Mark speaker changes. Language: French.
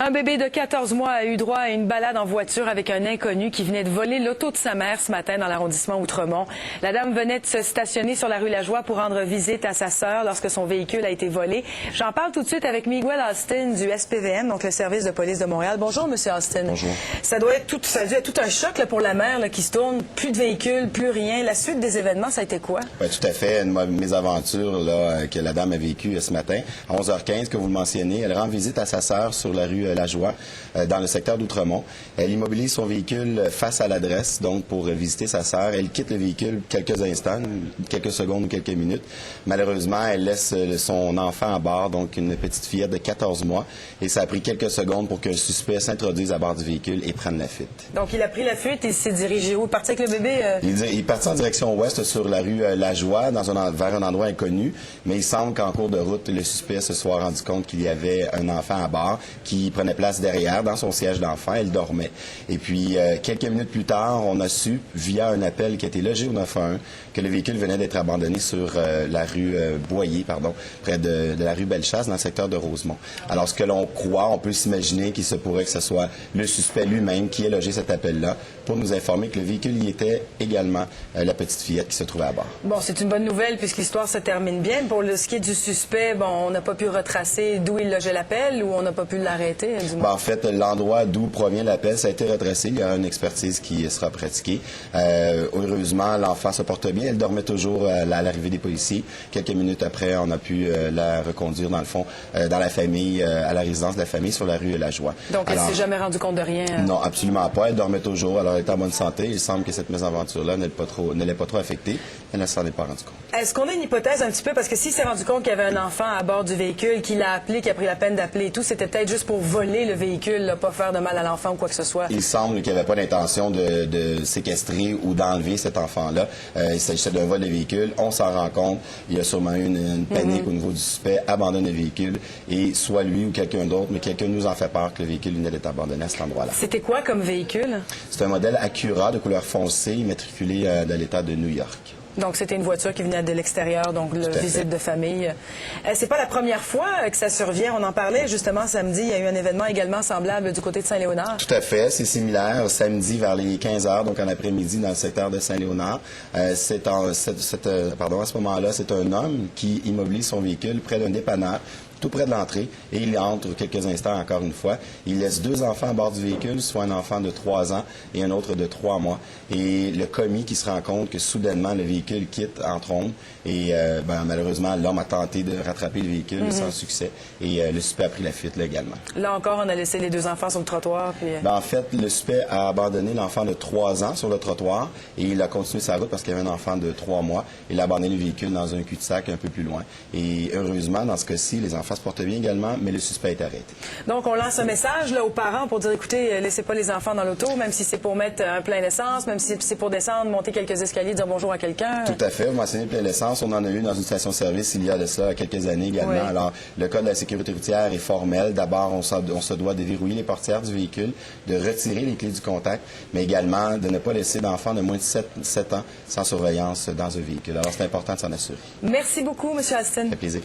Speaker 1: Un bébé de 14 mois a eu droit à une balade en voiture avec un inconnu qui venait de voler l'auto de sa mère ce matin dans l'arrondissement Outremont. La dame venait de se stationner sur la rue Lajoie pour rendre visite à sa sœur lorsque son véhicule a été volé. J'en parle tout de suite avec Miguel Austin du SPVM, donc le service de police de Montréal. Bonjour, Monsieur Austin.
Speaker 2: Bonjour.
Speaker 1: Ça doit être tout un choc là, pour la mère là, qui se tourne, plus de véhicule, plus rien. La suite des événements, ça a été quoi?
Speaker 2: Oui, tout à fait. Une mésaventure là, que la dame a vécue ce matin. À 11h15, que vous le mentionnez, elle rend visite à sa sœur sur la rue Lajoie, dans le secteur d'Outremont. Elle immobilise son véhicule face à l'adresse, donc pour visiter sa sœur. Elle quitte le véhicule quelques instants, quelques secondes ou quelques minutes. Malheureusement, elle laisse son enfant à bord, donc une petite fillette de 14 mois. Et ça a pris quelques secondes pour qu'un suspect s'introduise à bord du véhicule et prenne la fuite.
Speaker 1: Donc, il a pris la fuite et il s'est dirigé où? Il est parti avec le bébé?
Speaker 2: Il est parti en direction ouest sur la rue Lajoie, vers un endroit inconnu. Mais il semble qu'en cours de route, le suspect se soit rendu compte qu'il y avait un enfant à bord qui prenait place derrière, dans son siège d'enfant. Elle dormait. Et puis, quelques minutes plus tard, on a su, via un appel qui a été logé au 911, que le véhicule venait d'être abandonné sur la rue Boyer, près de la rue Bellechasse, dans le secteur de Rosemont. Alors, ce que l'on croit, on peut s'imaginer qu'il se pourrait que ce soit le suspect lui-même qui ait logé cet appel-là pour nous informer que le véhicule y était également la petite fillette qui se trouvait à bord.
Speaker 1: Bon, c'est une bonne nouvelle puisque l'histoire se termine bien. Pour ce qui est du suspect, bon, on n'a pas pu retracer d'où il logeait l'appel ou on n'a pas pu l'arrêter, du moins.
Speaker 2: En fait, l'endroit d'où provient l'appel, ça a été retracé. Il y a une expertise qui sera pratiquée. Heureusement, l'enfant se porte bien. Elle dormait toujours à l'arrivée des policiers. Quelques minutes après, on a pu la reconduire, dans le fond, dans la famille, à la résidence de la famille sur la rue Lajoie.
Speaker 1: Donc, elle ne s'est jamais rendue compte de rien?
Speaker 2: Non, absolument pas. Elle dormait toujours. Alors, elle est en bonne santé. Il semble que cette mésaventure-là ne l'ait pas trop affectée. Elle ne s'en est pas rendue compte.
Speaker 1: Est-ce qu'on a une hypothèse un petit peu? Parce que s'il s'est rendu compte qu'il y avait un enfant à bord du véhicule, qu'il a appelé, qu'il a pris la peine d'appeler et tout, c'était peut-être juste pour voler le véhicule, là, pas faire de mal à l'enfant ou quoi que ce soit.
Speaker 2: Il semble qu'il n'y avait pas d'intention de séquestrer ou d'enlever cet enfant-là. Il s'agissait d'un vol de véhicule. On s'en rend compte. Il y a sûrement eu une panique au niveau du suspect, abandonne le véhicule et soit lui ou quelqu'un d'autre, mais quelqu'un nous en fait peur que le véhicule venait d'être abandonné à cet endroit-là.
Speaker 1: C'était quoi comme véhicule?
Speaker 2: C'est un modèle Acura de couleur foncée, immatriculé dans l'État de New York.
Speaker 1: Donc, c'était une voiture qui venait de l'extérieur, donc la visite de famille. C'est pas la première fois que ça survient. On en parlait justement samedi. Il y a eu un événement également semblable du côté de Saint-Léonard.
Speaker 2: Tout à fait. C'est similaire. Samedi, vers les 15 heures, donc en après-midi, dans le secteur de Saint-Léonard. À ce moment-là, c'est un homme qui immobilise son véhicule près d'un dépanneur, tout près de l'entrée, et il entre quelques instants, encore une fois. Il laisse deux enfants à bord du véhicule, soit un enfant de 3 ans et un autre de 3 mois. Et le commis qui se rend compte que soudainement, le véhicule quitte en trombe. Et malheureusement, l'homme a tenté de rattraper le véhicule sans succès. Et le suspect a pris la fuite là, également.
Speaker 1: Là encore, on a laissé les deux enfants sur le trottoir. Puis...
Speaker 2: en fait, le suspect a abandonné l'enfant de 3 ans sur le trottoir et il a continué sa route parce qu'il y avait un enfant de 3 mois. Il a abandonné le véhicule dans un cul-de-sac un peu plus loin. Et heureusement, dans ce cas-ci, les enfants se portent bien également, mais le suspect est arrêté.
Speaker 1: Donc, on lance un message là, aux parents pour dire, écoutez, laissez pas les enfants dans l'auto, même si c'est pour mettre un plein d'essence, même si c'est pour descendre, monter quelques escaliers, dire bonjour à quelqu'un.
Speaker 2: Tout à fait. Vous mentionnez le plein d'essence. On en a eu dans une station-service il y a de ça quelques années également.
Speaker 1: Oui.
Speaker 2: Alors, le code de la sécurité routière est formel. D'abord, on se doit déverrouiller les portières du véhicule, de retirer les clés du contact, mais également de ne pas laisser d'enfants de moins de 7 ans sans surveillance dans un véhicule. Alors, c'est important de s'en assurer.
Speaker 1: Merci beaucoup, M. Austin.
Speaker 2: Ça fait plaisir.